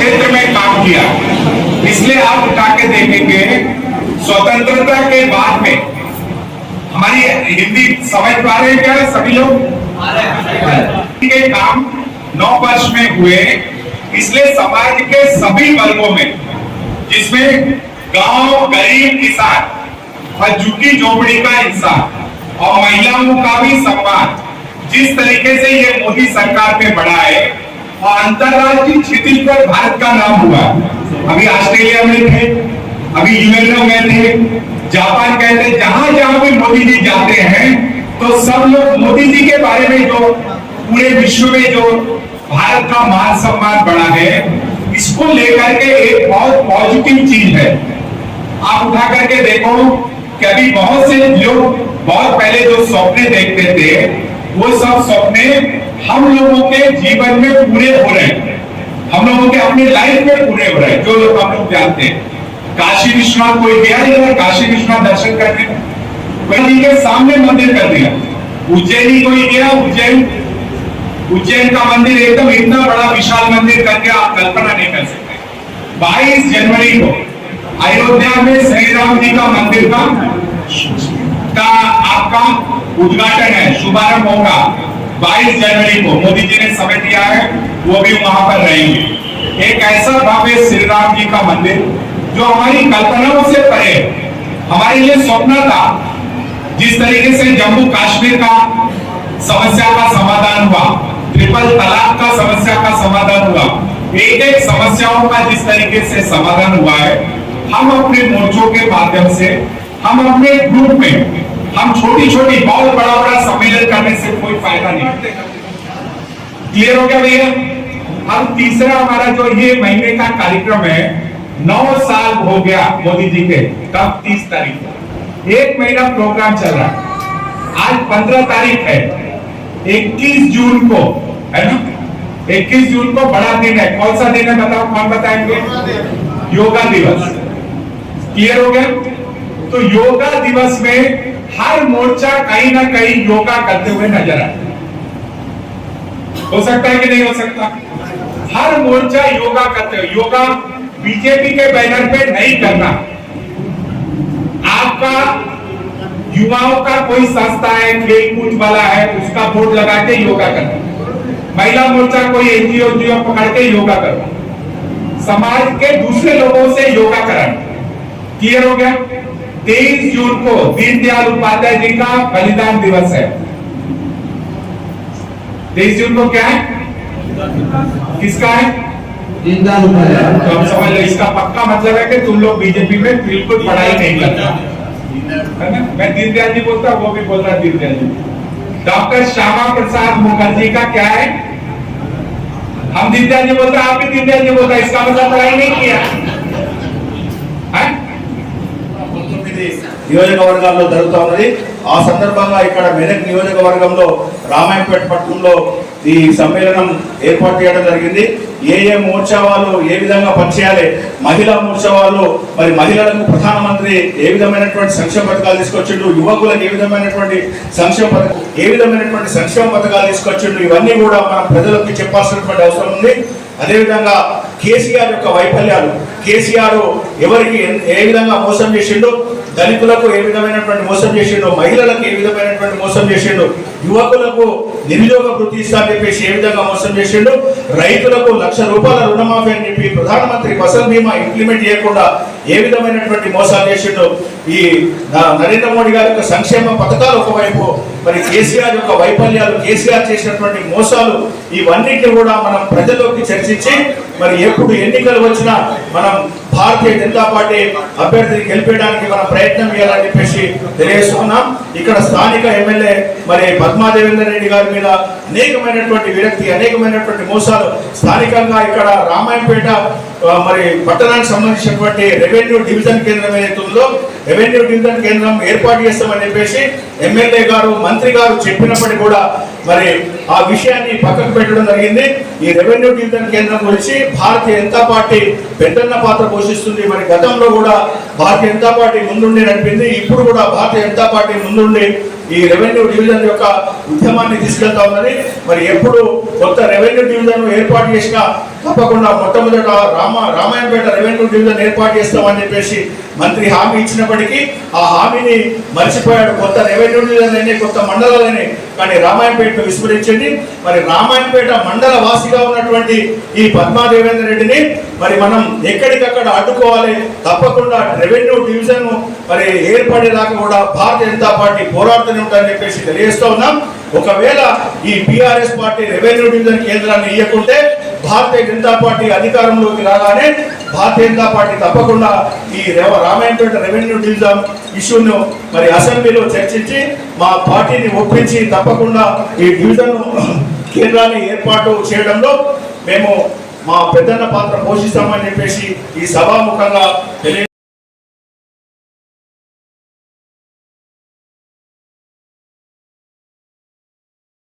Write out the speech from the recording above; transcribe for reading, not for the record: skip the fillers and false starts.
क्षेत्र में काम किया। इसलिए आप उठा के देखेंगे स्वतंत्रता के बाद में हमारी हिंदी समझ पा रहे हैं क्या सभी लोग? के काम 9 वर्ष में हुए, इसलिए समाज के सभी वर्गों में, जिसमें गांव, गरीब, किसान और झुग्गी झोपड़ी का इंसान और महिलाओं का भी सम्मान, जिस तरीके से ये मोदी सरकार में बढ़ा है और अंतरराष्ट्रीय क्षितिज पर भारत का नाम हुआ। अभी ऑस्ट्रेलिया में थे, अभी यूएनओ में थे, जापान गए थे, जहां जहां भी मोदी जी जाते हैं तो सब लोग मोदी जी के बारे में, जो पूरे विश्व में जो भारत का मान सम्मान बढ़ा है, इसको लेकर के एक बहुत पॉजिटिव चीज है। आप उठा करके देखो कि अभी बहुत से लोग बहुत पहले जो सपने देखते थे, वो सब सपने हम लोगों के जीवन में पूरे हो रहे हैं, हम लोगों के अपनी लाइफ में पूरे हो रहे हैं। जो लोग हम लोग जानते हैं, काशी विश्वनाथ कोई गया नहीं, काशी विश्वनाथ दर्शन करने वही के सामने मंदिर कर दिया। उज्जैनी कोई गया, उज्जैन का मंदिर एकदम इतना बड़ा विशाल मंदिर करके आप कल्पना नहीं कर सकते। 22 जनवरी को अयोध्या में श्री राम जी का मंदिर का आपका उद्घाटन है, शुभारंभ होगा 22 जनवरी को। मोदी जी ने समय दिया है, वो भी वहां पर रहेंगे। एक ऐसा भव्य श्री राम जी का मंदिर जो हमारी कल्पनाओं से परे हमारे लिए स्वप्न था। जिस तरीके से जम्मू कश्मीर का समस्या का समाधान हुआ, ट्रिपल तलाक का समस्या का समाधान हुआ, एक एक समस्याओं का जिस तरीके से समाधान हुआ है, हम अपने मोर्चों के माध्यम से, हम अपने ग्रुप में, हम छोटी छोटी बहुत बड़ा बड़ा सम्मेलन करने से कोई फायदा नहीं। क्लियर हो गया भैया? अब तीसरा हमारा जो ये महीने का कार्यक्रम है, 9 साल हो गया मोदी जी के, तब 30 तारीख को 1 महीना प्रोग्राम चल रहा है। आज 15 तारीख है, 21 जून को है ना, 21 जून को बड़ा दिन है। कौन सा दिन है बताओ, कौन बताएंगे? योगा दिवस। क्लियर हो गया? तो योगा दिवस में हर मोर्चा कहीं ना कहीं योगा करते हुए नजर आए। हो सकता है कि नहीं हो सकता? हर मोर्चा योगा करते हुए। योगा बीजेपी के बैनर पे नहीं करना, आपका युवाओं का कोई संस्था है, खेल कूद वाला है, उसका बोर्ड लगा के योगा करना। महिला मोर्चा कोई एनजीओ पकड़ के योगा करना, समाज के दूसरे लोगों से योगा कराना। क्लियर हो गया? 23 जून को दीनदयाल उपाध्याय जी का बलिदान दिवस है। 23 जून को क्या है? किसका है? दीनदयाल उपाध्याय। तो हम समझ लो, इसका पक्का मतलब है कि तुम लोग बीजेपी में बिल्कुल पढ़ाई नहीं करते, है ना? मैं दीनदयाल जी बोलता, वो भी बोल रहा दीनदयाल जी। डॉक्टर श्यामा प्रसाद मुखर्जी का क्या है? हम दीनदयाल जी बोलते, आप भी दीनदयाल जी बोलते, इसका मतलब पढ़ाई नहीं किया है? నియోజకవర్గాల్లో జరుగుతూ ఉన్నది। ఆ సందర్భంగా ఇక్కడ మెదక్ నియోజకవర్గంలో రామాయంపేట పట్టణంలో ఈ సమ్మేళనం ఏర్పాటు చేయడం జరిగింది। ఏ మోర్చా వాళ్ళు ఏ విధంగా పనిచేయాలి, మహిళా మోర్చా వాళ్ళు మరి మహిళలకు ప్రధానమంత్రి ఏ విధమైనటువంటి సంక్షేమ పథకాలు తీసుకొచ్చిండు, యువకులకు ఏ విధమైనటువంటి సంక్షేమ పథకాలు తీసుకొచ్చిండు, ఇవన్నీ కూడా మనం ప్రజలకు చెప్పాల్సినటువంటి అవసరం ఉంది। అదేవిధంగా కేసీఆర్ యొక్క వైఫల్యాలు, కేసీఆర్ ఎవరికి ఏ విధంగా మోసం చేసిండు, దళితులకు ఏ విధమైనటువంటి మోసం చేసిండు, మహిళలకు ఏ విధమైనటువంటి మోసం చేసిండు, యువకులకు నిరుద్యోగ వృత్తి ఇస్తా అని చెప్పేసి ఏ విధంగా మోసం చేసిండు, రైతులకు ₹1,00,000 రుణమాఫీ అని చెప్పి ప్రధానమంత్రి ఫసల్ బీమా ఇంప్లిమెంట్ చేయకుండా ఏ విధమైనటువంటి మోసాలు చేసిండు, ఈ నరేంద్ర మోడీ గారి యొక్క సంక్షేమ పథకాలు ఒకవైపు, మరి కేసీఆర్ యొక్క వైఫల్యాలు, కేసీఆర్ చేసినటువంటి మోసాలు, ఇవన్నిటిని కూడా మనం ప్రజల్లోకి చర్చించి మరి ఎప్పుడు ఎన్నికలు వచ్చినా మనం భారతీయ జనతా పార్టీ అభ్యర్థిని గెలిపేయడానికి మనం ప్రయత్నం చేయాలని చెప్పేసి తెలియజేస్తున్నాం। ఇక్కడ స్థానిక ఎమ్మెల్యే మరి పద్మాదేవేందర్ రెడ్డి గారి మీద అనేకమైనటువంటి విరక్తి, అనేకమైనటువంటి మోసాలు, స్థానికంగా ఇక్కడ రామాయంపేట మరి పట్టణానికి సంబంధించినటువంటి రెవెన్యూ డివిజన్ కేంద్రం ఏదైతుందో, రెవెన్యూ డివిజన్ కేంద్రం ఏర్పాటు చేస్తామని చెప్పేసి ఎమ్మెల్యే గారు, మంత్రి గారు చెప్పినప్పటికీ కూడా మరి ఆ విషయాన్ని పక్కకు పెట్టడం జరిగింది। ఈ రెవెన్యూ డివిజన్ కేంద్రం గురించి భారతీయ జనతా పార్టీ పెద్దన్న పాత్ర పోషిస్తుంది। మరి గతంలో కూడా భారతీయ జనతా పార్టీ ముందుండి నడిపింది, ఇప్పుడు కూడా భారతీయ జనతా పార్టీ ముందుండి ఈ రెవెన్యూ డివిజన్ యొక్క ఉద్యమాన్ని తీసుకెళ్తా ఉన్నది। మరి ఎప్పుడు కొత్త రెవెన్యూ డివిజన్ ఏర్పాటు చేసినా తప్పకుండా మొట్టమొదట రామాయంపేట రెవెన్యూ డివిజన్ ఏర్పాటు చేస్తామని చెప్పేసి మంత్రి హామీ ఇచ్చినప్పటికీ ఆ హామీని మర్చిపోయాడు. కొత్త రెవెన్యూ డివిజన్ అయినాయి, కొత్త మండలాలని, కానీ రామాయంపేటను విస్మరించింది. మరి రామాయంపేట మండల వాసిగా ఉన్నటువంటి ఈ పద్మా దేవేందర్ రెడ్డిని మరి మనం ఎక్కడికక్కడ అడ్డుకోవాలి. తప్పకుండా రెవెన్యూ డివిజన్ మరి ఏర్పడేదాకా కూడా భారతీయ జనతా పార్టీ పోరాడుతూనే ఉంటారని చెప్పేసి తెలియజేస్తూ ఉన్నాం. ఒకవేళ ఈ బీఆర్ఎస్ పార్టీ రెవెన్యూ డివిజన్ కేంద్రాన్ని ఇవ్వకుంటే భారతీయ జనతా పార్టీ అధికారంలోకి రాగానే భారతీయ జనతా పార్టీ తప్పకుండా ఈ రామాయంపేట రెవెన్యూ డివిజన్ ఇష్యూను మరి అసెంబ్లీలో చర్చించి మా పార్టీని ఒప్పించి తప్పకుండా ఈ డివిజన్ కేంద్రాన్ని ఏర్పాటు చేయడంలో మేము మా పెద్దన్న పాత్ర పోషిస్తామని చెప్పేసి ఈ సభాముఖంగా